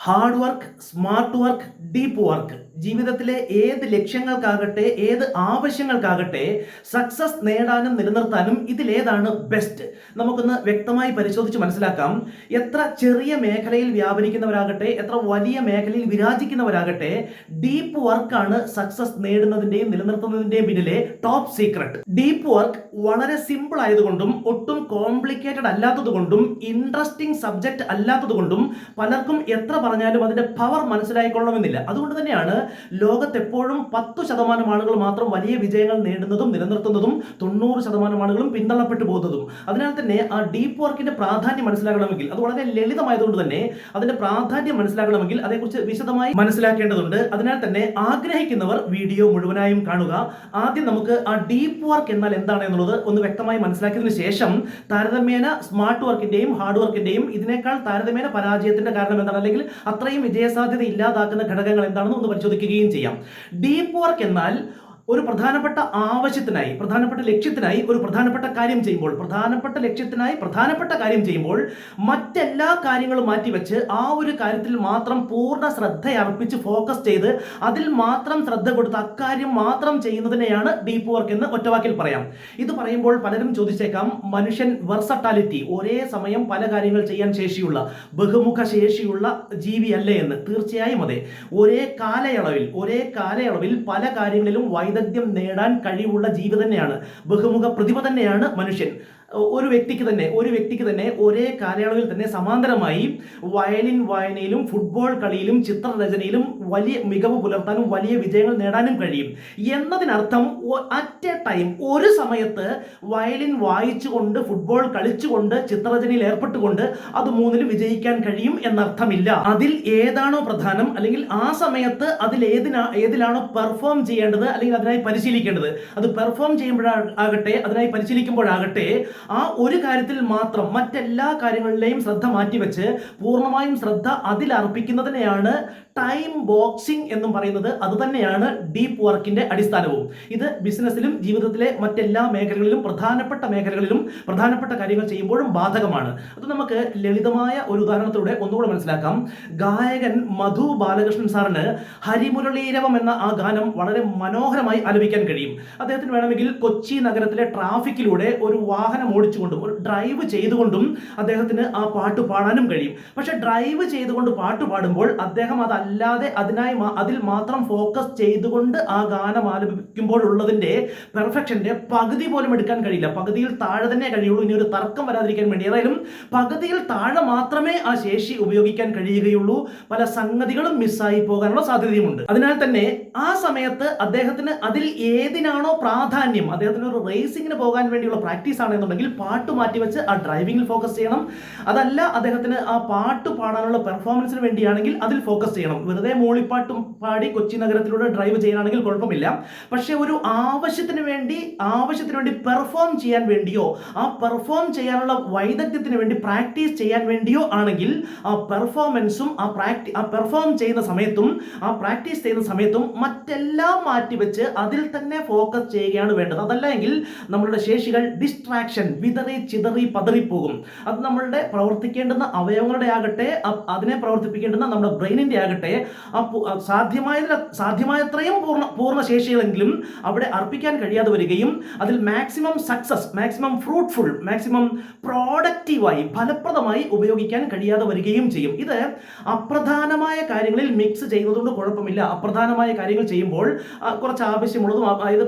Hard work, smart work, deep work. ജീവിതത്തിലെ ഏത് ലക്ഷ്യങ്ങൾക്കാകട്ടെ, ഏത് ആവശ്യങ്ങൾക്കാകട്ടെ, സക്സസ് നേടാനും നിലനിർത്താനും ഇതിലേതാണ് ബെസ്റ്റ്? നമുക്കൊന്ന് വ്യക്തമായി പരിശോധിച്ച് മനസ്സിലാക്കാം. എത്ര ചെറിയ മേഖലയിൽ വ്യാപരിക്കുന്നവരാകട്ടെ, എത്ര വലിയ മേഖലയിൽ വിരാജിക്കുന്നവരാകട്ടെ, ഡീപ്പ് വർക്കാണ് സക്സസ് നേടുന്നതിന്റെയും നിലനിർത്തുന്നതിന്റെയും പിന്നിലെ ടോപ്പ് സീക്രട്ട്. ഡീപ്പ് വർക്ക് വളരെ സിമ്പിൾ ആയതുകൊണ്ടും ഒട്ടും കോംപ്ലിക്കേറ്റഡ് അല്ലാത്തതുകൊണ്ടും ഇൻട്രസ്റ്റിംഗ് സബ്ജക്റ്റ് അല്ലാത്തതുകൊണ്ടും പലർക്കും എത്ര പറഞ്ഞാലും അതിന്റെ പവർ മനസ്സിലായിക്കൊള്ളണമെന്നില്ല. അതുകൊണ്ട് തന്നെയാണ് ലോകത്ത് എപ്പോഴും 10% ആളുകൾ മാത്രം വലിയ വിജയങ്ങൾ നേടുന്നതും നിലനിർത്തുന്നതും 90% ആളുകളും പിന്തള്ളപ്പെട്ടു പോകുന്നതും. അതിനാൽ തന്നെ ആ ഡീപ്പ് വർക്കിന്റെ പ്രാധാന്യം മനസ്സിലാക്കണമെങ്കിൽ, അത് വളരെ ലളിതമായതുകൊണ്ട് തന്നെ അതിന്റെ പ്രാധാന്യം മനസ്സിലാക്കണമെങ്കിൽ അതേക്കുറിച്ച് വിശദമായി മനസ്സിലാക്കേണ്ടതുണ്ട്. അതിനാൽ തന്നെ ആഗ്രഹിക്കുന്നവർ വീഡിയോ മുഴുവനായും കാണുക. ആദ്യം നമുക്ക് ആ ഡീപ്പ് വർക്ക് എന്നാൽ എന്താണ് എന്നുള്ളത് ഒന്ന് വ്യക്തമായി മനസ്സിലാക്കിയതിനു ശേഷം താരതമ്യേന സ്മാർട്ട് വർക്കിന്റെയും ഹാർഡ് വർക്കിന്റെയും ഇതിനേക്കാൾ താരതമ്യേന പരാജയത്തിന്റെ കാരണം എന്താണ്, അല്ലെങ്കിൽ അത്രയും വിജയസാധ്യത ഇല്ലാതാക്കുന്ന ഘടകങ്ങൾ എന്താണെന്ന് ഒന്ന് പരിശോധിക്കുകയും ചെയ്യാം. ഡീപ്പ് വർക്ക് എന്നാൽ ഒരു പ്രധാനപ്പെട്ട ആവശ്യത്തിനായി, പ്രധാനപ്പെട്ട ലക്ഷ്യത്തിനായി ഒരു പ്രധാനപ്പെട്ട കാര്യം ചെയ്യുമ്പോൾ, പ്രധാനപ്പെട്ട ലക്ഷ്യത്തിനായി പ്രധാനപ്പെട്ട കാര്യം ചെയ്യുമ്പോൾ മറ്റെല്ലാ കാര്യങ്ങളും മാറ്റിവെച്ച് ആ ഒരു കാര്യത്തിൽ മാത്രം പൂർണ്ണ ശ്രദ്ധയർപ്പിച്ച് ഫോക്കസ് ചെയ്ത് അതിൽ മാത്രം ശ്രദ്ധ കൊടുത്ത് അക്കാര്യം മാത്രം ചെയ്യുന്നതിനെയാണ് ഡീപ്പ് വർക്ക് എന്ന് ഒറ്റവാക്കിൽ പറയാം. ഇത് പറയുമ്പോൾ പലരും ചോദിച്ചേക്കാം, മനുഷ്യൻ വെർസറ്റാലിറ്റി, ഒരേ സമയം പല കാര്യങ്ങൾ ചെയ്യാൻ ശേഷിയുള്ള, ബഹുമുഖ ശേഷിയുള്ള ജീവിയല്ലേ എന്ന്. തീർച്ചയായും അതെ. ഒരേ കാലയളവിൽ പല കാര്യങ്ങളിലും വൈദഗ്ധ്യം നേടാൻ കഴിവുള്ള ജീവി തന്നെയാണ്, ബഹുമുഖ പ്രതിഭ തന്നെയാണ് മനുഷ്യൻ. ഒരു വ്യക്തിക്ക് തന്നെ ഒരേ കാലയളവിൽ തന്നെ സമാന്തരമായി വയലിൻ വായനയിലും ഫുട്ബോൾ കളിയിലും ചിത്രരചനയിലും വലിയ മികവ് പുലർത്താനും വലിയ വിജയങ്ങൾ നേടാനും കഴിയും എന്നതിനർത്ഥം അറ്റ് എ ടൈം, ഒരു സമയത്ത് വയലിൻ വായിച്ചുകൊണ്ട്, ഫുട്ബോൾ കളിച്ചുകൊണ്ട്, ചിത്രരചനയിൽ ഏർപ്പെട്ടുകൊണ്ട് അത് മൂന്നിലും വിജയിക്കാൻ കഴിയും എന്നർത്ഥമില്ല. അതിൽ ഏതാണോ പ്രധാനം, അല്ലെങ്കിൽ ആ സമയത്ത് അതിൽ ഏതിലാണോ പെർഫോം ചെയ്യേണ്ടത്, അല്ലെങ്കിൽ അതിനായി പരിശീലിക്കേണ്ടത്, അത് പെർഫോം ചെയ്യുമ്പോഴാകട്ടെ, അതിനായി പരിശീലിക്കുമ്പോഴാകട്ടെ, ആ ഒരു കാര്യത്തിൽ മാത്രം മറ്റെല്ലാ കാര്യങ്ങളിലെയും ശ്രദ്ധ മാറ്റിവെച്ച് പൂർണ്ണമായും ശ്രദ്ധ അതിൽ അർപ്പിക്കുന്നതിനെയാണ് ടൈം ബോക്സിംഗ് എന്നും പറയുന്നത്. അത് തന്നെയാണ് ഡീപ്പ് വർക്കിന്റെ അടിസ്ഥാനവും. ഇത് ബിസിനസ്സിലും ജീവിതത്തിലെ മറ്റെല്ലാ മേഖലകളിലും പ്രധാനപ്പെട്ട കാര്യങ്ങൾ ചെയ്യുമ്പോഴും ബാധകമാണ്. അത് നമുക്ക് ലളിതമായ ഒരു ഉദാഹരണത്തിലൂടെ ഒന്നുകൂടെ മനസ്സിലാക്കാം. ഗായകൻ മധു ബാലകൃഷ്ണൻ സാറിന് ഹരിമുരളീരവം എന്ന ആ ഗാനം വളരെ മനോഹരമായി ആലപിക്കാൻ കഴിയും. അദ്ദേഹത്തിന് വേണമെങ്കിൽ കൊച്ചി നഗരത്തിലെ ട്രാഫിക്കിലൂടെ ഒരു വാഹനം ഓടിച്ചുകൊണ്ടും ഒരു ഡ്രൈവ് ചെയ്തുകൊണ്ടും അദ്ദേഹത്തിന് ആ പാട്ട് പാടാനും കഴിയും. പക്ഷെ ഡ്രൈവ് ചെയ്തുകൊണ്ട് പാട്ട് പാടുമ്പോൾ അദ്ദേഹം അതല്ലാതെ അതിൽ മാത്രം ഫോക്കസ് ചെയ്തുകൊണ്ട് ആ ഗാനം ആലപിക്കുമ്പോഴുള്ളതിന്റെ പെർഫെക്ഷന്റെ പകുതി പോലും എടുക്കാൻ കഴിയില്ല. പകുതിയിൽ താഴെ തന്നെ കഴിയുള്ളൂ. ഇനി ഒരു തർക്കം വരാതിരിക്കാൻ വേണ്ടി ഏതായാലും പകുതിയിൽ താഴെ മാത്രമേ ആ ശേഷി ഉപയോഗിക്കാൻ കഴിയുകയുള്ളൂ. പല സംഗതികളും മിസ്സായി പോകാനുള്ള സാധ്യതയുമുണ്ട്. അതിനാൽ തന്നെ ആ സമയത്ത് അദ്ദേഹത്തിന് അതിൽ ഏതിനാണോ പ്രാധാന്യം, അദ്ദേഹത്തിന് ഒരു റേസിംഗിന് പോകാൻ വേണ്ടിയുള്ള പ്രാക്ടീസ് ആണ് എന്നുണ്ടെങ്കിൽ പാട്ട് മാറ്റിവെച്ച് ആ ഡ്രൈവിംഗിൽ ഫോക്കസ് ചെയ്യണം. അതല്ല, അദ്ദേഹത്തിന് ആ പാട്ട് പാടാനുള്ള പെർഫോമൻസിന് വേണ്ടിയാണെങ്കിൽ അതിൽ ഫോക്കസ് ചെയ്യണം. വെറുതെ മൂളിപ്പാട്ടും പാടി കൊച്ചി നഗരത്തിലൂടെ ഡ്രൈവ് ചെയ്യാനാണെങ്കിൽ കുഴപ്പമില്ല. പക്ഷെ ഒരു ആവശ്യത്തിന് വേണ്ടി പെർഫോം ചെയ്യാൻ വേണ്ടിയോ, ആ പെർഫോം ചെയ്യാനുള്ള വൈദഗ്ധ്യത്തിന് വേണ്ടി പ്രാക്ടീസ് ചെയ്യാൻ വേണ്ടിയോ ആണെങ്കിൽ ആ പെർഫോമൻസും ആ പെർഫോം ചെയ്യുന്ന സമയത്തും ആ പ്രാക്ടീസ് ചെയ്യുന്ന സമയത്തും മറ്റെല്ലാം മാറ്റിവെച്ച് അതിൽ തന്നെ ഫോക്കസ് ചെയ്യുകയാണ് വേണ്ടത്. അതല്ല എങ്കിൽ നമ്മളുടെ ശേഷികൾ ഡിസ്ട്രാക്ഷൻ, വിതറി ചിതറി പതറിപ്പോകും. അത് നമ്മളുടെ പ്രവർത്തിക്കേണ്ടുന്ന അവയവങ്ങളുടെ ആകട്ടെ, അതിനെ പ്രവർത്തിപ്പിക്കേണ്ടുന്ന നമ്മുടെ ബ്രെയിനിന്റെ ആകട്ടെ, സാധ്യമായത്രയും പൂർണ്ണ ശേഷികളെങ്കിലും അവിടെ അർപ്പിക്കാൻ കഴിയാതെ വരികയും അതിൽ maximum success, maximum fruitful, maximum പ്രോഡക്റ്റീവായി, ഫലപ്രദമായി ഉപയോഗിക്കാൻ കഴിയാതെ വരികയും ചെയ്യും. ഇത് അപ്രധാനമായ കാര്യങ്ങളിൽ മിക്സ് ചെയ്യുന്നതുകൊണ്ട് കുഴപ്പമില്ല. അപ്രധാനമായ കാര്യങ്ങൾ ചെയ്യുമ്പോൾ കുറച്ച് ആവശ്യമുള്ളതും, അതായത്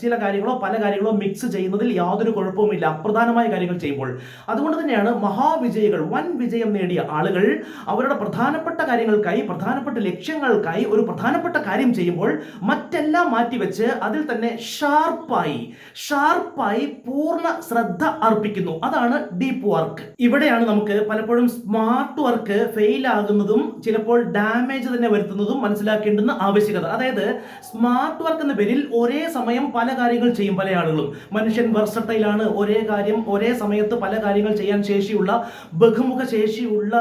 ചില കാര്യങ്ങളോ പല കാര്യങ്ങളോ മിക്സ് ചെയ്യുന്നതിൽ യാതൊരു കുഴപ്പവുമില്ല അപ്രധാനമായ കാര്യങ്ങൾ ചെയ്യുമ്പോൾ. അതുകൊണ്ട് തന്നെയാണ് മഹാവിജയികൾ, വൻ വിജയം നേടിയ ആളുകൾ അവരുടെ പ്രധാനപ്പെട്ട കാര്യങ്ങൾക്കായി, പ്രധാനപ്പെട്ട ലക്ഷ്യങ്ങൾക്കായി ഒരു പ്രധാനപ്പെട്ട കാര്യം ചെയ്യുമ്പോൾ മറ്റെല്ലാം മാറ്റിവെച്ച് അതിൽ തന്നെ ഷാർപ്പായി പൂർണ്ണ ശ്രദ്ധ അർപ്പിക്കുന്നു. അതാണ് ഡീപ്പ് വർക്ക്. ഇവിടെയാണ് നമുക്ക് പലപ്പോഴും സ്മാർട്ട് വർക്ക് ഫെയിൽ ആകുന്നതും ചിലപ്പോൾ ഡാമേജ് തന്നെ വരുത്തുന്നതും മനസ്സിലാക്കേണ്ടുന്ന ആവശ്യകത. അതായത് സ്മാർട്ട് വർക്ക് എന്ന പേരിൽ ഒരേ സമയം പല കാര്യങ്ങൾ ചെയ്യും പല ആളുകളും. മനുഷ്യൻ വെർസറ്റൈലാണ്, ഒരേ കാര്യം ഒരേ സമയത്ത് പല കാര്യങ്ങൾ ചെയ്യാൻ ശേഷിയുള്ള ബഹുമുഖ ശേഷിയുള്ള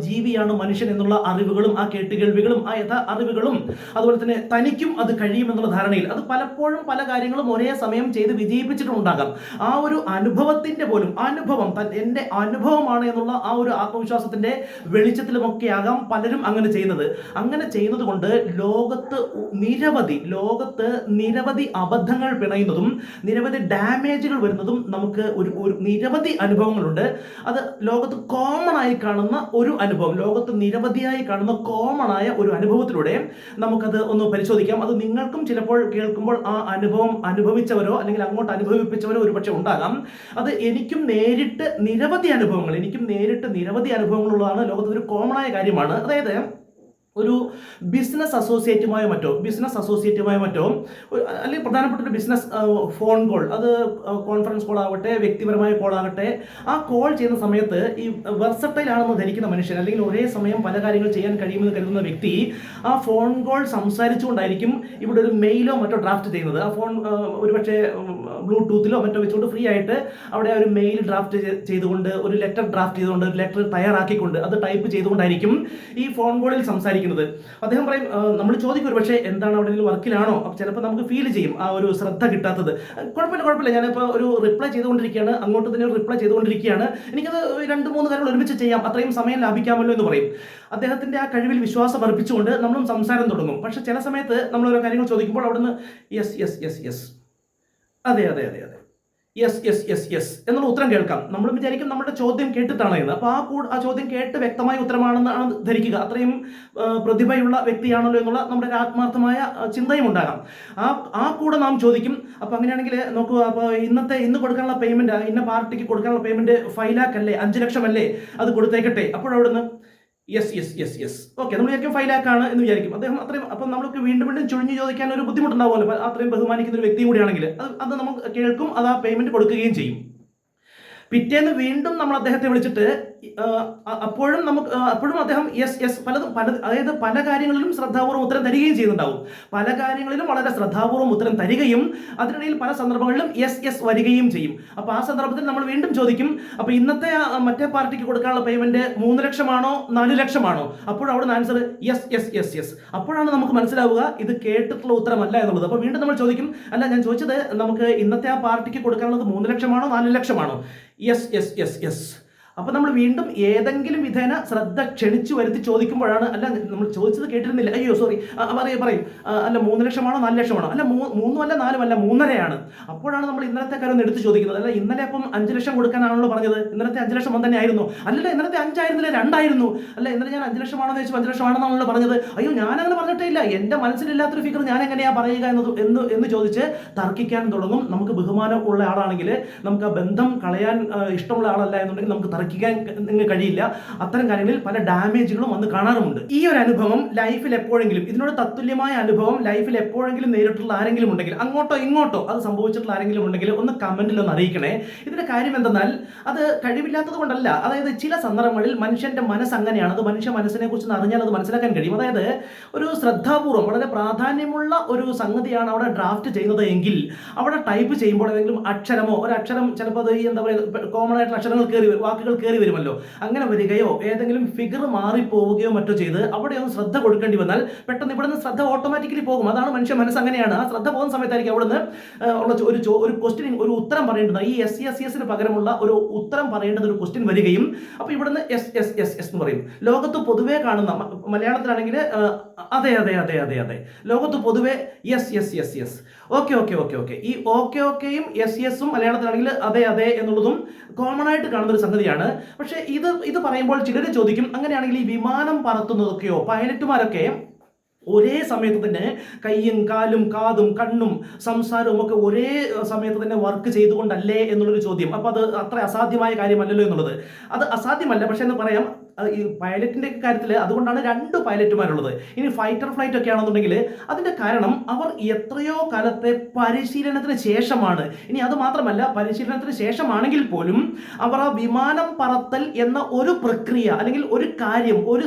ജീവിയാണ് മനുഷ്യൻ എന്നുള്ള അറിവുകളും ആ കേട്ടുകേൾവികളും ആ അറിവുകളും അതുപോലെ തന്നെ തനിക്കും അത് കഴിയുമെന്നുള്ള ധാരണയിൽ അത് പലപ്പോഴും പല കാര്യങ്ങളും ഒരേ സമയം ചെയ്ത് വിജയിപ്പിച്ചിട്ടുണ്ടാകാം. ആ ഒരു അനുഭവത്തിന്റെ പോലും അനുഭവം എൻ്റെ അനുഭവമാണ് എന്നുള്ള ആ ഒരു ആത്മവിശ്വാസത്തിന്റെ വെളിച്ചത്തിലുമൊക്കെ ആകാം പലരും അങ്ങനെ ചെയ്യുന്നത്. അങ്ങനെ ചെയ്യുന്നത് കൊണ്ട് ലോകത്ത് നിരവധി അബദ്ധങ്ങൾ പിണയുന്നതും നിരവധി ഡാമേജുകൾ വരുന്നതും നമുക്ക് ഒരു നിരവധി അനുഭവങ്ങളുണ്ട്. അത് ലോകത്ത് കോമൺ ആയി കാണുന്ന ഒരു അനുഭവം, ലോകത്ത് നിരവധിയായി കാണുന്ന കോമൺ ആയ ഒരു അനുഭവത്തിലൂടെ നമുക്കത് ഒന്ന് പരിശോധിക്കാം. അത് നിങ്ങൾക്കും ചിലപ്പോൾ കേൾക്കുമ്പോൾ ആ അനുഭവം അനുഭവിച്ചവരോ അല്ലെങ്കിൽ അങ്ങോട്ട് അനുഭവിപ്പിച്ചവരോ ഒരുപക്ഷെ ഉണ്ടാകാം. അത് എനിക്കും നേരിട്ട് നിരവധി അനുഭവങ്ങളുള്ളതാണ്. ലോകത്ത് ഒരു കോമൺ ആയ കാര്യമാണ്. അതായത് ഒരു ബിസിനസ് അസോസിയേറ്റുമായോ മറ്റോ അല്ലെങ്കിൽ പ്രധാനപ്പെട്ട ഒരു ബിസിനസ് ഫോൺ കോൾ, അത് കോൺഫറൻസ് കോൾ ആവട്ടെ വ്യക്തിപരമായ കോൾ ആകട്ടെ, ആ കോൾ ചെയ്യുന്ന സമയത്ത് ഈ വെർസറ്റൈൽ ആണെന്ന് ധരിക്കുന്ന മനുഷ്യൻ അല്ലെങ്കിൽ ഒരേ സമയം പല കാര്യങ്ങൾ ചെയ്യാൻ കഴിയുമെന്ന് കരുതുന്ന വ്യക്തി ആ ഫോൺ കോൾ സംസാരിച്ചുകൊണ്ടായിരിക്കും ഇവിടെ ഒരു മെയിലോ മറ്റോ ഡ്രാഫ്റ്റ് ചെയ്യുന്നത്. ആ ഫോൺ ഒരുപക്ഷെ ബ്ലൂടൂത്തിലോ മറ്റോ വെച്ചുകൊണ്ട് ഫ്രീ ആയിട്ട് അവിടെ ഒരു മെയിൽ ഡ്രാഫ്റ്റ് ചെയ്തുകൊണ്ട് ഒരു ലെറ്റർ ഡ്രാഫ്റ്റ് ചെയ്തുകൊണ്ട് ഒരു ലെറ്റർ തയ്യാറാക്കിക്കൊണ്ട് അത് ടൈപ്പ് ചെയ്തുകൊണ്ടായിരിക്കും ഈ ഫോൺ കോളിൽ സംസാരിക്കുന്നത്. അദ്ദേഹം പറയും, നമ്മൾ ചോദിക്കും ഒരു പക്ഷേ എന്താണ് അവിടെ വർക്കിലാണോ, അപ്പോൾ ചിലപ്പോൾ നമുക്ക് ഫീൽ ചെയ്യും ആ ഒരു ശ്രദ്ധ കിട്ടാത്തത്. കുഴപ്പമില്ല, ഞാനിപ്പോൾ ഒരു റിപ്ലൈ ചെയ്തുകൊണ്ടിരിക്കുകയാണ്, അങ്ങോട്ട് തന്നെ ഒരു റിപ്ലൈ ചെയ്തുകൊണ്ടിരിക്കുകയാണ്, എനിക്കത് 2-3 കാര്യങ്ങൾ ഒരുമിച്ച് ചെയ്യാം, അത്രയും സമയം ലാഭിക്കാമല്ലോ എന്ന് പറയും. അദ്ദേഹത്തിന്റെ ആ കഴിവിൽ വിശ്വാസം അർപ്പിച്ചുകൊണ്ട് നമ്മളും സംസാരം തുടങ്ങും. പക്ഷെ ചില സമയത്ത് നമ്മൾ ഓരോ കാര്യങ്ങൾ ചോദിക്കുമ്പോൾ അവിടുന്ന് യെസ് അതെ യെസ് എന്നുള്ള ഉത്തരം കേൾക്കാം. നമ്മൾ വിചാരിക്കും നമ്മുടെ ചോദ്യം കേട്ടിട്ടാണ് എന്ന്. അപ്പോൾ ആ ചോദ്യം കേട്ട് വ്യക്തമായ ഉത്തരമാണെന്നാണ് ധരിക്കുക. അത്രയും പ്രതിഭയുള്ള വ്യക്തിയാണല്ലോ എന്നുള്ള നമ്മുടെ ആത്മാർത്ഥമായ ചിന്തയും ഉണ്ടാകാം. ആ കൂടെ നാം ചോദിക്കും, അപ്പോൾ അങ്ങനെയാണെങ്കിൽ നോക്കുക, അപ്പോൾ ഇന്ന് കൊടുക്കാനുള്ള പേയ്മെന്റ്, ഇന്ന പാർട്ടിക്ക് കൊടുക്കാനുള്ള പേയ്മെന്റ് 5 ലക്ഷം അല്ലേ, 5 ലക്ഷം അല്ലേ, അത് കൊടുത്തേക്കട്ടെ. അപ്പോഴവിടുന്ന് യെസ് ഓക്കെ, നമ്മൾ വിചാരിക്കും 5 ലക്ഷം ആണ് എന്ന് വിചാരിക്കും. അദ്ദേഹം അത്രയും, അപ്പം നമുക്ക് വീണ്ടും ചുഴിഞ്ഞു ചോദിക്കാൻ ഒരു ബുദ്ധിമുട്ടുണ്ടാവുമല്ലോ, അത്രയും ബഹുമാനിക്കുന്ന ഒരു വ്യക്തിയും കൂടിയാണെങ്കിൽ അത് നമുക്ക് കേൾക്കും, അത് ആ പേയ്മെന്റ് കൊടുക്കുകയും ചെയ്യും. പിറ്റേന്ന് വീണ്ടും നമ്മൾ അദ്ദേഹത്തെ വിളിച്ചിട്ട് അപ്പോഴും അദ്ദേഹം യെസ് അതായത് പല കാര്യങ്ങളിലും ശ്രദ്ധാപൂർവ്വം ഉത്തരം തരികയും ചെയ്യുന്നുണ്ടാവും. പല കാര്യങ്ങളിലും വളരെ ശ്രദ്ധാപൂർവ്വം ഉത്തരം തരികയും അതിനിടയിൽ പല സന്ദർഭങ്ങളിലും യെസ് വരികയും ചെയ്യും. അപ്പോൾ ആ സന്ദർഭത്തിൽ നമ്മൾ വീണ്ടും ചോദിക്കും, അപ്പോൾ ഇന്നത്തെ മറ്റേ പാർട്ടിക്ക് കൊടുക്കാനുള്ള പേയ്മെന്റ് 3 ലക്ഷമാണോ 4 ലക്ഷമാണോ? അപ്പോഴവിടെ ആൻസർ യെസ്. അപ്പോഴാണ് നമുക്ക് മനസ്സിലാവുക ഇത് കേട്ടിട്ടുള്ള ഉത്തരമല്ല എന്നുള്ളത്. അപ്പോൾ വീണ്ടും നമ്മൾ ചോദിക്കും, അല്ല ഞാൻ ചോദിച്ചത് നമുക്ക് ഇന്നത്തെ ആ പാർട്ടിക്ക് കൊടുക്കാനുള്ളത് 3 ലക്ഷമാണോ 4 ലക്ഷമാണോ? യെസ്. അപ്പൊ നമ്മൾ വീണ്ടും ഏതെങ്കിലും വിധേന ശ്രദ്ധ ക്ഷണിച്ചു വരുത്തി ചോദിക്കുമ്പോഴാണ്, അല്ല നമ്മൾ ചോദിച്ചത് കേട്ടിരുന്നില്ല, അയ്യോ സോറി, പറയും അല്ല 3 ലക്ഷമാണോ 4 ലക്ഷമാണോ? അല്ല 3 അല്ല 4 അല്ല 3.5 അപ്പോഴാണ് നമ്മൾ ഇന്നലത്തെ കാര്യം എടുത്ത് ചോദിക്കുന്നത്. അല്ല ഇന്നലെ അപ്പം 5 ലക്ഷം കൊടുക്കാനാണല്ലോ പറഞ്ഞത്, ഇന്നലത്തെ 5 ലക്ഷം തന്നെ ആയിരുന്നു? അല്ലല്ല, ഇന്നലത്തെ 5 ആയിരുന്നില്ല, 2 ആയിരുന്നു. അല്ല ഇന്നലെ ഞാൻ 5 ലക്ഷമാണെന്ന് വെച്ചാൽ 5 ലക്ഷമാണെന്നാണല്ലോ പറഞ്ഞത്. അയ്യോ ഞാനങ്ങനെ പറഞ്ഞിട്ടേ ഇല്ല, എന്റെ മനസ്സിലില്ലാത്തൊരു ഫിഗർ ഞാൻ എങ്ങനെയാ പറയുക എന്ന് ചോദിച്ച് തർക്കിക്കാൻ തുടങ്ങും. നമുക്ക് ബഹുമാനം ഉള്ള ആളാണെങ്കിൽ, നമുക്ക് ആ ബന്ധം കളയാൻ ഇഷ്ടമുള്ള ആളല്ല എന്നുണ്ടെങ്കിൽ നമുക്ക് തർക്കിക്കാൻ കഴിയില്ല. അത്തരം കാര്യങ്ങളിൽ പല ഡാമേജുകളും വന്ന് കാണാറുമുണ്ട്. ഈ ഒരു അനുഭവം ലൈഫിൽ എപ്പോഴെങ്കിലും, ഇതിനോട് തത്തുല്യമായ അനുഭവം ലൈഫിൽ എപ്പോഴെങ്കിലും നേരിട്ടുള്ള ആരെങ്കിലും ഉണ്ടെങ്കിൽ, അങ്ങോട്ടോ ഇങ്ങോട്ടോ അത് സംഭവിച്ചിട്ടുള്ള ആരെങ്കിലും ഉണ്ടെങ്കിൽ ഒന്ന് കമന്റിൽ ഒന്ന് അറിയിക്കണേ. ഇതിന്റെ കാര്യം എന്തെന്നാൽ അത് കഴിവില്ലാത്തത് കൊണ്ടല്ല. അതായത് ചില സന്ദർഭങ്ങളിൽ മനുഷ്യന്റെ മനസ്സ് അങ്ങനെയാണ്. അത് മനുഷ്യ മനസ്സിനെ കുറിച്ച് അറിഞ്ഞാൽ അത് മനസ്സിലാക്കാൻ കഴിയും. അതായത് ഒരു ശ്രദ്ധാപൂർവ്വം വളരെ പ്രാധാന്യമുള്ള ഒരു സംഗതിയാണ് അവിടെ ഡ്രാഫ്റ്റ് ചെയ്യുന്നത് എങ്കിൽ അവിടെ ടൈപ്പ് ചെയ്യുമ്പോൾ ഏതെങ്കിലും ഒരക്ഷരം ചിലപ്പോൾ അത് എന്താ പറയുക, കോമൺ ആയിട്ടുള്ള അക്ഷരങ്ങൾ വാക്കുകൾ കയറി വരുമല്ലോ, അങ്ങനെ വരികയോ ഏതെങ്കിലും ഫിഗർ മാറിപ്പോവുകയോ മറ്റോ ചെയ്ത് അവിടെ ഒന്ന് ശ്രദ്ധ കൊടുക്കേണ്ടി വന്നാൽ പെട്ടെന്ന് ഇവിടെ നിന്ന് ശ്രദ്ധ ഓട്ടോമാറ്റിക്കലി പോകും. അതാണ് മനുഷ്യ മനസ്സ് അങ്ങനെയാണ്. ആ ശ്രദ്ധ പോകുന്ന സമയത്തായിരിക്കും അവിടെ നിന്ന് ഒരു ക്വസ്റ്റ്യൻ, ഒരു ഉത്തരം പറയേണ്ടത്, ഈ യെസ് പകരമുള്ള ഒരു ഉത്തരം പറയേണ്ടത് ഒരു ക്വസ്റ്റ്യൻ വരികയും അപ്പോൾ ഇവിടുന്ന് എസ് എന്ന് പറയും. ലോകത്ത് പൊതുവെ കാണുന്ന, മലയാളത്തിലാണെങ്കിൽ അതെ, ലോകത്ത് പൊതുവെ യെസ് ഓക്കെ. ഈ ഓക്കെയും യെസും മലയാളത്തിലാണെങ്കിൽ അതെ എന്നുള്ളതും കോമൺ ആയിട്ട് കാണുന്ന ഒരു സംഗതിയാണ്. പക്ഷേ ഇത് പറയുമ്പോൾ ചിലർ ചോദിക്കും, അങ്ങനെയാണെങ്കിൽ ഈ വിമാനം പറത്തുന്നതൊക്കെയോ, പൈലറ്റുമാരൊക്കെ ഒരേ സമയത്ത് തന്നെ കയ്യും കാലും കാതും കണ്ണും സംസാരവും ഒക്കെ ഒരേ സമയത്ത് തന്നെ വർക്ക് ചെയ്തുകൊണ്ടല്ലേ എന്നുള്ളൊരു ചോദ്യം. അപ്പോൾ അത് അത്ര അസാധ്യമായ കാര്യമല്ലല്ലോ എന്നുള്ളത്. അത് അസാധ്യമല്ല, പക്ഷെ എന്ന് പറയാം, ഈ പൈലറ്റിന്റെ കാര്യത്തിൽ അതുകൊണ്ടാണ് 2 പൈലറ്റുമാരുള്ളത്. ഇനി ഫൈറ്റർ ഫ്ലൈറ്റ് ഒക്കെ ആണെന്നുണ്ടെങ്കിൽ അതിന്റെ കാരണം അവർ എത്രയോ കാലത്തെ പരിശീലനത്തിന് ശേഷമാണ്. ഇനി അത് മാത്രമല്ല, പരിശീലനത്തിന് ശേഷമാണെങ്കിൽ പോലും അവർ ആ വിമാനം പറത്തൽ എന്ന ഒരു പ്രക്രിയ അല്ലെങ്കിൽ ഒരു കാര്യം,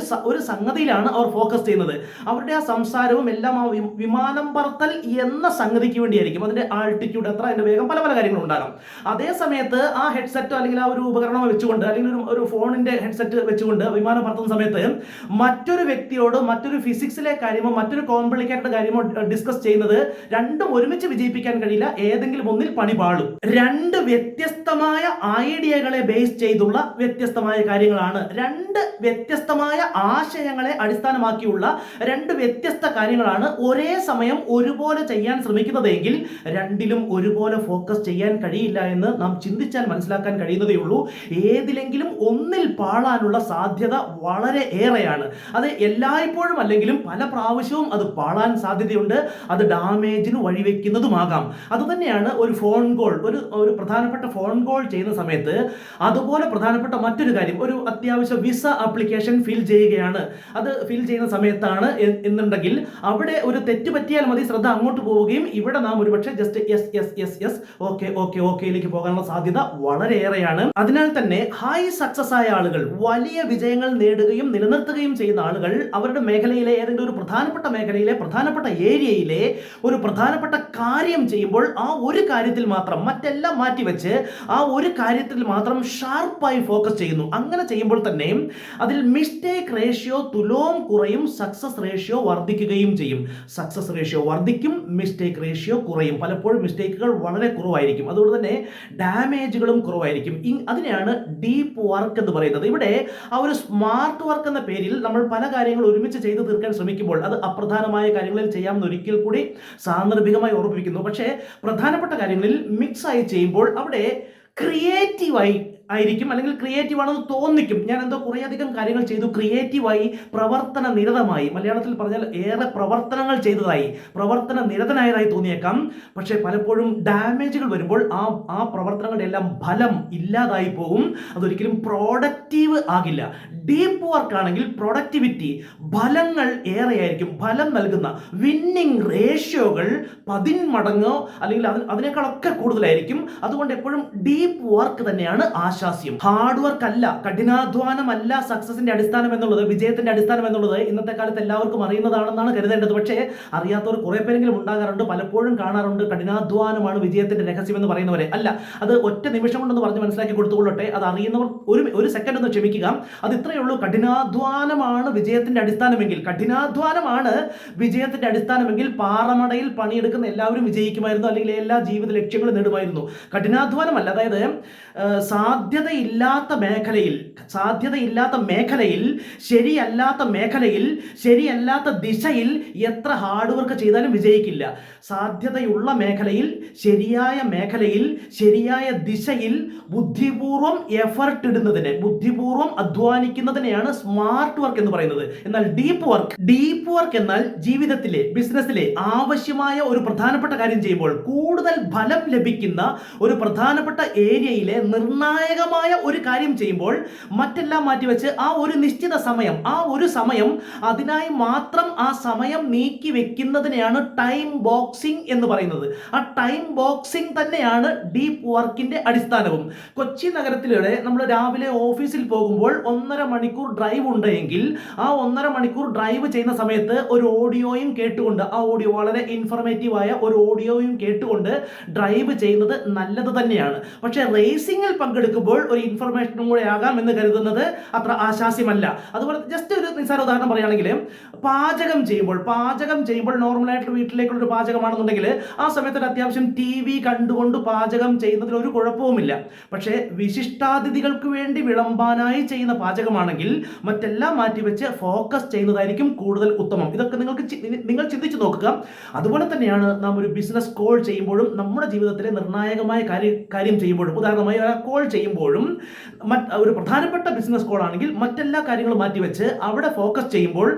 ഒരു സംഗതിയിലാണ് അവർ ഫോക്കസ് ചെയ്യുന്നത്. അവരുടെ ആ സംസാരവും എല്ലാം ആ വിമാനം പറത്തൽ എന്ന സംഗതിക്ക് വേണ്ടിയായിരിക്കും. അതിന്റെ ആൾട്ടിറ്റ്യൂഡ് എത്ര, അതിന്റെ വേഗം, പല പല കാര്യങ്ങളും ഉണ്ടാകാം. അതേ സമയത്ത് ആ ഹെഡ്സെറ്റോ അല്ലെങ്കിൽ ആ ഒരു ഉപകരണം വെച്ചുകൊണ്ട് അല്ലെങ്കിൽ ഒരു ഫോണിന്റെ ഹെഡ്സെറ്റ് വെച്ചുകൊണ്ട് വിമാനം പറത്തുന്ന സമയത്ത് മറ്റൊരു വ്യക്തിയോട് മറ്റൊരു ഫിസിക്സിലെ കാര്യമോ മറ്റൊരു കോംപ്ലിക്കേറ്റഡ് കാര്യമോ ഡിസ്കസ് ചെയ്യുന്നത് രണ്ടും ഒരുമിച്ച് വിജയിപ്പിക്കാൻ കഴിയില്ല. ഏതെങ്കിലും ഒന്നിൽ പണി പാളും. 2 വ്യത്യസ്തമായ ഐഡിയകളെ ബേസ് ചെയ്തുള്ള വ്യത്യസ്തമായ കാര്യങ്ങളാണ്, 2 വ്യത്യസ്തമായ ആശയങ്ങളെ അടിസ്ഥാനമാക്കിയുള്ള 2 വ്യത്യസ്ത കാര്യങ്ങളാണ് ഒരേ സമയം ഒരുപോലെ ചെയ്യാൻ ശ്രമിക്കുന്നതെങ്കിൽ രണ്ടിലും ഒരുപോലെ ഫോക്കസ് ചെയ്യാൻ കഴിയില്ല എന്ന് നാം ചിന്തിച്ചാൽ മനസ്സിലാക്കാൻ കഴിയുന്നതേ ഉള്ളൂ. ഏതിലെങ്കിലും ഒന്നിൽ പാളാനുള്ള സാധ്യത വളരെ ഏറെയാണ്. അത് എല്ലായ്പ്പോഴും അല്ലെങ്കിലും പല പ്രാവശ്യവും അത് പാളാൻ സാധ്യതയുണ്ട്. അത് ഡാമേജിന് വഴിവെക്കുന്നതുമാകാം. അതുതന്നെയാണ് ഒരു ഫോൺ കോൾ, ഒരു പ്രധാനപ്പെട്ട ഫോൺ കോൾ ചെയ്യുന്ന സമയത്ത് അതുപോലെ പ്രധാനപ്പെട്ട മറ്റൊരു കാര്യം, ഒരു അത്യാവശ്യ വിസ ആപ്ലിക്കേഷൻ ഫിൽ ചെയ്യുകയാണ്. അത് ഫിൽ ചെയ്യുന്ന സമയത്താണ് എന്നുണ്ടെങ്കിൽ അവിടെ ഒരു തെറ്റ് പറ്റിയാൽ മതി, ശ്രദ്ധ അങ്ങോട്ട് പോവുകയും ഇവിടെ നാം ഒരുപക്ഷെ ജസ്റ്റ് യെസ് ഓക്കെയിലേക്ക് പോകാനുള്ള സാധ്യത വളരെയേറെയാണ്. അതിനാൽ തന്നെ ഹൈ സക്സസ് ആയ ആളുകൾ, വലിയ വിജയങ്ങൾ നേടുകയും നിലനിർത്തുകയും ചെയ്യുന്ന ആളുകൾ അവരുടെ മേഖലയിലെ ഏതെങ്കിലും ഒരു പ്രധാനപ്പെട്ട മേഖലയിലെ പ്രധാനപ്പെട്ട ഏരിയയിലെ ഒരു പ്രധാനപ്പെട്ട കാര്യം ചെയ്യുമ്പോൾ ആ ഒരു കാര്യത്തിൽ മാത്രം, മറ്റെല്ലാം മാറ്റിവെച്ച് ആ ഒരു കാര്യത്തിൽ മാത്രം ഷാർപ്പായി ഫോക്കസ് ചെയ്യുന്നു. അങ്ങനെ ചെയ്യുമ്പോൾ തന്നെ അതിൽ മിസ്റ്റേക്ക് റേഷ്യോ തുലോം കുറയും, സക്സസ് റേഷ്യോ വർദ്ധിക്കുകയും ചെയ്യും. സക്സസ് റേഷ്യോ വർദ്ധിക്കും, മിസ്റ്റേക്ക് റേഷ്യോ കുറയും. പലപ്പോഴും മിസ്റ്റേക്കുകൾ വളരെ കുറവായിരിക്കും, അതുകൊണ്ട് തന്നെ ഡാമേജുകളും കുറവായിരിക്കും. അതിനെയാണ് ഡീപ്പ് വർക്ക് എന്ന് പറയുന്നത്. ഇവിടെ ആ ഒരു സ്മാർട്ട് വർക്ക് എന്ന പേരിൽ നമ്മൾ പല കാര്യങ്ങൾ ഒരുമിച്ച് ചെയ്തു തീർക്കാൻ ശ്രമിക്കുമ്പോൾ അത് അപ്രധാനമായ കാര്യങ്ങളിൽ ചെയ്യാമെന്ന് ഒരിക്കൽ കൂടി സാന്ദർഭികമായി ഓർമ്മിപ്പിക്കുന്നു. പക്ഷേ പ്രധാനപ്പെട്ട കാര്യങ്ങളിൽ മിക്സ് ആയി ചെയ്യുമ്പോൾ അവിടെ ക്രിയേറ്റീവായി ആയിരിക്കും, അല്ലെങ്കിൽ ക്രിയേറ്റീവ് ആണെന്ന് തോന്നിക്കും. ഞാൻ എന്തോ കുറേയധികം കാര്യങ്ങൾ ചെയ്തു, ക്രിയേറ്റീവായി, പ്രവർത്തന നിരതമായി, മലയാളത്തിൽ പറഞ്ഞാൽ ഏറെ പ്രവർത്തനങ്ങൾ ചെയ്തതായി, പ്രവർത്തന നിരതനായതായി തോന്നിയേക്കാം. പക്ഷേ പലപ്പോഴും ഡാമേജുകൾ വരുമ്പോൾ ആ പ്രവർത്തനങ്ങളുടെ എല്ലാം ഫലം ഇല്ലാതായി പോകും. അതൊരിക്കലും പ്രോഡക്റ്റീവ് ആകില്ല. ഡീപ്പ് വർക്ക് ആണെങ്കിൽ പ്രൊഡക്ടിവിറ്റി, ഫലങ്ങൾ ഏറെയായിരിക്കും. ഫലം നൽകുന്ന വിന്നിംഗ് റേഷ്യോകൾ 10 മടങ്ങോ അല്ലെങ്കിൽ അതിനേക്കാളൊക്കെ കൂടുതലായിരിക്കും. അതുകൊണ്ട് എപ്പോഴും ഡീപ്പ് വർക്ക് തന്നെയാണ് ആശാസ്യം. ഹാർഡ് വർക്ക് അല്ല, കഠിനാധ്വാനമല്ല സക്സസിന്റെ അടിസ്ഥാനം എന്നുള്ളത്, വിജയത്തിന്റെ അടിസ്ഥാനം എന്നുള്ളത് ഇന്നത്തെ കാലത്ത് എല്ലാവർക്കും അറിയുന്നതാണെന്നാണ് കരുതേണ്ടത്. പക്ഷേ അറിയാത്തവർ കുറെ പേരെങ്കിലും ഉണ്ടാകാറുണ്ട്. പലപ്പോഴും കാണാറുണ്ട് കഠിനാധ്വാനമാണ് വിജയത്തിന്റെ രഹസ്യം എന്ന് പറയുന്നവരെ. അല്ല, അത് ഒറ്റ നിമിഷം കൊണ്ടൊന്ന് പറഞ്ഞ് മനസ്സിലാക്കി കൊടുത്തുകൊള്ളട്ടെ. അത് അറിയുന്നവർ ഒരു സെക്കൻഡ് ഒന്ന് ക്ഷമിക്കുക. അത് ഇത്രയേ ഉള്ളൂ. കഠിനാധ്വാനമാണ് വിജയത്തിന്റെ അടിസ്ഥാനമെങ്കിൽ, കഠിനാധ്വാനമാണ് വിജയത്തിന്റെ അടിസ്ഥാനമെങ്കിൽ പാറമടയിൽ പണിയെടുക്കുന്ന എല്ലാവരും വിജയിക്കുമായിരുന്നു, അല്ലെങ്കിൽ എല്ലാ ജീവിത ലക്ഷ്യങ്ങളും നേടുമായിരുന്നു. കഠിനാധ്വാനമല്ല, അതായത് സാധ്യതയില്ലാത്ത മേഖലയിൽ ശരിയല്ലാത്ത ദിശയിൽ എത്ര ഹാർഡ് വർക്ക് ചെയ്താലും വിജയിക്കില്ല. സാധ്യതയുള്ള മേഖലയിൽ, ശരിയായ ദിശയിൽ ബുദ്ധിപൂർവം എഫർട്ട് ഇടുന്നതിന്, ബുദ്ധിപൂർവം അധ്വാനിക്കുന്നതിനെയാണ് സ്മാർട്ട് വർക്ക് എന്ന് പറയുന്നത്. എന്നാൽ ഡീപ്പ് വർക്ക് എന്നാൽ ജീവിതത്തിലെ, ബിസിനസ്സിലെ ആവശ്യമായ ഒരു പ്രധാനപ്പെട്ട കാര്യം ചെയ്യുമ്പോൾ കൂടുതൽ ഫലം ലഭിക്കുന്ന ഒരു പ്രധാനപ്പെട്ട ഏരിയയിലെ നിർണായകമായ ഒരു കാര്യം ചെയ്യുമ്പോൾ മറ്റെല്ലാം മാറ്റിവെച്ച് ആ ഒരു നിശ്ചിത സമയം അതിനായി മാത്രം ആ സമയം നീക്കി വെക്കുന്നതിനെയാണ് ടൈം ബോക്സിംഗ് എന്ന് പറയുന്നത്. ആ ടൈം ബോക്സിംഗ് തന്നെയാണ് ഡീപ്പ് വർക്കിന്റെ അടിസ്ഥാനവും. കൊച്ചി നഗരത്തിലൂടെ നമ്മൾ രാവിലെ ഓഫീസിൽ പോകുമ്പോൾ 1.5 മണിക്കൂർ ഡ്രൈവ് ഉണ്ടെങ്കിൽ ആ 1.5 മണിക്കൂർ ഡ്രൈവ് ചെയ്യുന്ന സമയത്ത് ഒരു ഓഡിയോയും കേട്ടുകൊണ്ട്, ആ ഓഡിയോ വളരെ ഇൻഫർമേറ്റീവായ ഒരു ഓഡിയോയും കേട്ടുകൊണ്ട് ഡ്രൈവ് ചെയ്യുന്നത് നല്ലത് തന്നെയാണ്. പക്ഷേ റേസിംഗിൽ പങ്കെടുക്കുമ്പോൾ ഒരു ഇൻഫർമേഷനും കൂടെ ആകാം എന്ന് കരുതുന്നത് അത്ര ആശാസ്യമല്ല. അതുപോലെ ജസ്റ്റ് ഒരു നിസ്സാര ഉദാഹരണം പറയുകയാണെങ്കിൽ, പാചകം ചെയ്യുമ്പോൾ നോർമലായിട്ട് വീട്ടിലേക്കുള്ള ഒരു പാചകമാണെന്നുണ്ടെങ്കിൽ ആ സമയത്ത് ഒരു അത്യാവശ്യം TV കണ്ടുകൊണ്ട് പാചകം ചെയ്യുന്നതിൽ ഒരു കുഴപ്പവുമില്ല. പക്ഷേ വിശിഷ്ടാതിഥികൾക്ക് വേണ്ടി വിളമ്പാനായി ചെയ്യുന്ന പാചകമാണെങ്കിൽ മറ്റെല്ലാം മാറ്റിവെച്ച് ഫോക്കസ് ചെയ്യുന്നതായിരിക്കും കൂടുതൽ ഉത്തമം. ഇതൊക്കെ നിങ്ങൾ ചിന്തിച്ചു നോക്കുക. അതുപോലെ തന്നെയാണ് നാം ഒരു ബിസിനസ് കോൾ ചെയ്യുമ്പോഴും, നമ്മുടെ ജീവിതത്തിലെ നിർണായകമായ കാര്യം ചെയ്യുമ്പോഴും. ഉദാഹരണമായി കോൾ ചെയ്യുമ്പോൾ ചെയ്യുമ്പോഴും ഒരു പ്രധാനപ്പെട്ട ബിസിനസ് കോൾ ആണെങ്കിൽ മറ്റെല്ലാ കാര്യങ്ങളും മാറ്റിവെച്ച് അവിടെ ഫോക്കസ് ചെയ്യുമ്പോൾ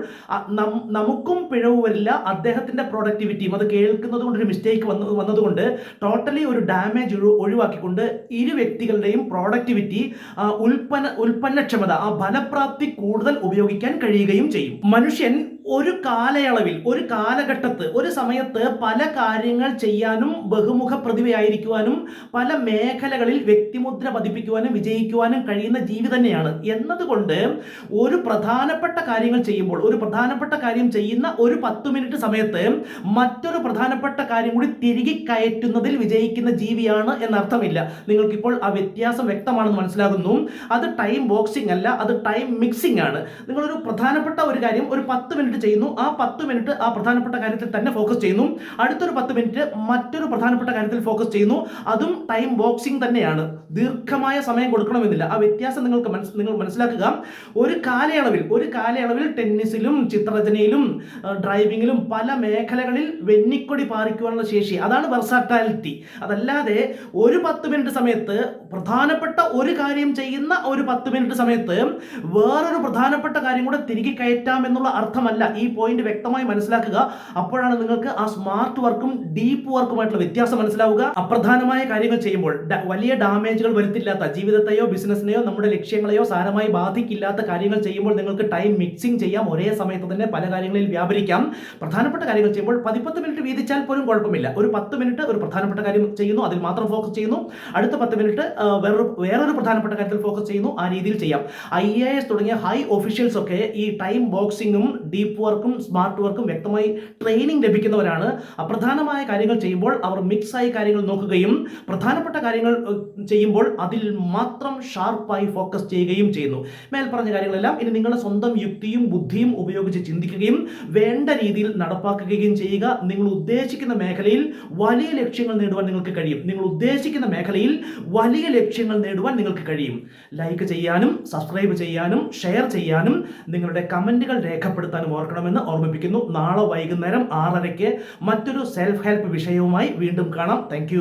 നമുക്കും പിഴവ് വരില്ല, അദ്ദേഹത്തിന്റെ പ്രൊഡക്ടിവിറ്റിയും അത് കേൾക്കുന്നത് കൊണ്ട് ഒരു മിസ്റ്റേക്ക് വന്നതുകൊണ്ട് ടോട്ടലി ഒരു ഡാമേജ് ഒഴിവാക്കിക്കൊണ്ട് ഇരു വ്യക്തികളുടെയും പ്രൊഡക്ടിവിറ്റി, ഉൽപ്പന്നക്ഷമത, ആ ഫലപ്രാപ്തി കൂടുതൽ ഉപയോഗിക്കാൻ കഴിയുകയും ചെയ്യും. മനുഷ്യൻ ഒരു കാലയളവിൽ, ഒരു കാലഘട്ടത്ത്, ഒരു സമയത്ത് പല കാര്യങ്ങൾ ചെയ്യാനും ബഹുമുഖ പ്രതിഭയായിരിക്കുവാനും പല മേഖലകളിൽ വ്യക്തിമുദ്ര പതിപ്പിക്കുവാനും വിജയിക്കുവാനും കഴിയുന്ന ജീവി തന്നെയാണ്. എന്നതുകൊണ്ട് ഒരു പ്രധാനപ്പെട്ട കാര്യങ്ങൾ ചെയ്യുമ്പോൾ, ഒരു പ്രധാനപ്പെട്ട കാര്യം ചെയ്യുന്ന ഒരു 10 മിനിറ്റ് സമയത്ത് മറ്റൊരു പ്രധാനപ്പെട്ട കാര്യം കൂടി തിരികെ കയറ്റുന്നതിൽ വിജയിക്കുന്ന ജീവിയാണ് എന്നർത്ഥമില്ല. നിങ്ങൾക്കിപ്പോൾ ആ വ്യത്യാസം വ്യക്തമാണെന്ന് മനസ്സിലാകുന്നു. അത് ടൈം ബോക്സിംഗ് അല്ല, അത് ടൈം മിക്സിംഗ് ആണ്. നിങ്ങളൊരു പ്രധാനപ്പെട്ട ഒരു കാര്യം ഒരു 10 മിനിറ്റ് ചെയ്യുന്നു, ആ 10 മിനിറ്റ് ആ പ്രധാനപ്പെട്ട കാര്യത്തിൽ തന്നെ ഫോക്കസ് ചെയ്യുന്നു, അടുത്തൊരു 10 മിനിറ്റ് മറ്റൊരു പ്രധാനപ്പെട്ട കാര്യത്തിൽ ഫോക്കസ് ചെയ്യുന്നു, അതും ടൈം ബോക്സിംഗ് തന്നെയാണ്. ദീർഘമായ സമയം കൊടുക്കണമെന്നില്ല. ആ വ്യത്യാസം നിങ്ങൾ മനസ്സിലാക്കുക. ഒരു കാലയളവിൽ ടെന്നീസിലും ചിത്രരചനയിലും ഡ്രൈവിങ്ങിലും പല മേഖലകളിൽ വെന്നിക്കൊടി പാറിക്കുവാനുള്ള ശേഷി, അതാണ് വെർസാറ്റാലിറ്റി. അതല്ലാതെ ഒരു 10 മിനിറ്റ് സമയത്ത് പ്രധാനപ്പെട്ട ഒരു കാര്യം ചെയ്യുന്ന ഒരു 10 മിനിറ്റ് സമയത്ത് വേറൊരു പ്രധാനപ്പെട്ട കാര്യം കൂടെ തിരികെ കയറ്റാം എന്നുള്ള അർത്ഥമല്ല. ഈ പോയിന്റ് വ്യക്തമായി മനസ്സിലാക്കുക. അപ്പോഴാണ് നിങ്ങൾക്ക് ആ സ്മാർട്ട് വർക്കും ഡീപ്പ് വർക്കുമായിട്ടുള്ള വ്യത്യാസം മനസ്സിലാവുക. അപ്രധാനമായ കാര്യങ്ങൾ ചെയ്യുമ്പോൾ വലിയ ഡാമേജുകൾ വരുത്തില്ലാത്ത, ജീവിതത്തെയോ ബിസിനസിനെയോ നമ്മുടെ ലക്ഷ്യങ്ങളെയോ സാരമായി ബാധിക്കില്ലാത്ത കാര്യങ്ങൾ ചെയ്യുമ്പോൾ നിങ്ങൾക്ക് ടൈം മിക്സിംഗ് ചെയ്യാം. ഒരേ സമയത്ത് തന്നെ പല കാര്യങ്ങളിൽ വ്യാപരിക്കാം. പ്രധാനപ്പെട്ട കാര്യങ്ങൾ ചെയ്യുമ്പോൾ 10 മിനിറ്റ് വീതിച്ചാൽ പോലും കുഴപ്പമില്ല. ഒരു 10 മിനിറ്റ് ഒരു പ്രധാനപ്പെട്ട കാര്യം ചെയ്യുന്നു, അതിൽ മാത്രം ഫോക്കസ് ചെയ്യുന്നു, അടുത്ത 10 മിനിറ്റ് വേറൊരു പ്രധാനപ്പെട്ട കാര്യത്തിൽ ഫോക്കസ് ചെയ്യുന്നു. ആ രീതിയിൽ ചെയ്യാം. IAS തുടങ്ങിയ ഹൈ ഒഫീഷ്യൽസ് ഒക്കെ ഈ ടൈം ബോക്സിംഗും ഡീപ്പ് വർക്കും സ്മാർട്ട് വർക്കും വ്യക്തമായി ട്രെയിനിങ് ലഭിക്കുന്നവരാണ്. അപ്രധാനമായ കാര്യങ്ങൾ ചെയ്യുമ്പോൾ അവർ മിക്സായി കാര്യങ്ങൾ നോക്കുകയും പ്രധാനപ്പെട്ട കാര്യങ്ങൾ ചെയ്യുമ്പോൾ അതിൽ മാത്രം ഷാർപ്പായി ഫോക്കസ് ചെയ്യുകയും ചെയ്യുന്നു. മേൽപ്പറഞ്ഞ കാര്യങ്ങളെല്ലാം ഇനി നിങ്ങളുടെ സ്വന്തം യുക്തിയും ബുദ്ധിയും ഉപയോഗിച്ച് ചിന്തിക്കുകയും വേണ്ട രീതിയിൽ നടപ്പാക്കുകയും ചെയ്യുക. നിങ്ങൾ ഉദ്ദേശിക്കുന്ന മേഖലയിൽ വലിയ ലക്ഷ്യങ്ങൾ നേടുവാൻ നിങ്ങൾക്ക് കഴിയും. ലൈക്ക് ചെയ്യാനും സബ്സ്ക്രൈബ് ചെയ്യാനും ഷെയർ ചെയ്യാനും നിങ്ങളുടെ കമന്റുകൾ രേഖപ്പെടുത്താനും ഓർക്കണമെന്ന് ഓർമ്മിപ്പിക്കുന്നു. നാളെ വൈകുന്നേരം 6:30 മറ്റൊരു സെൽഫ് ഹെൽപ്പ് വിഷയവുമായി വീണ്ടും കാണാം. താങ്ക്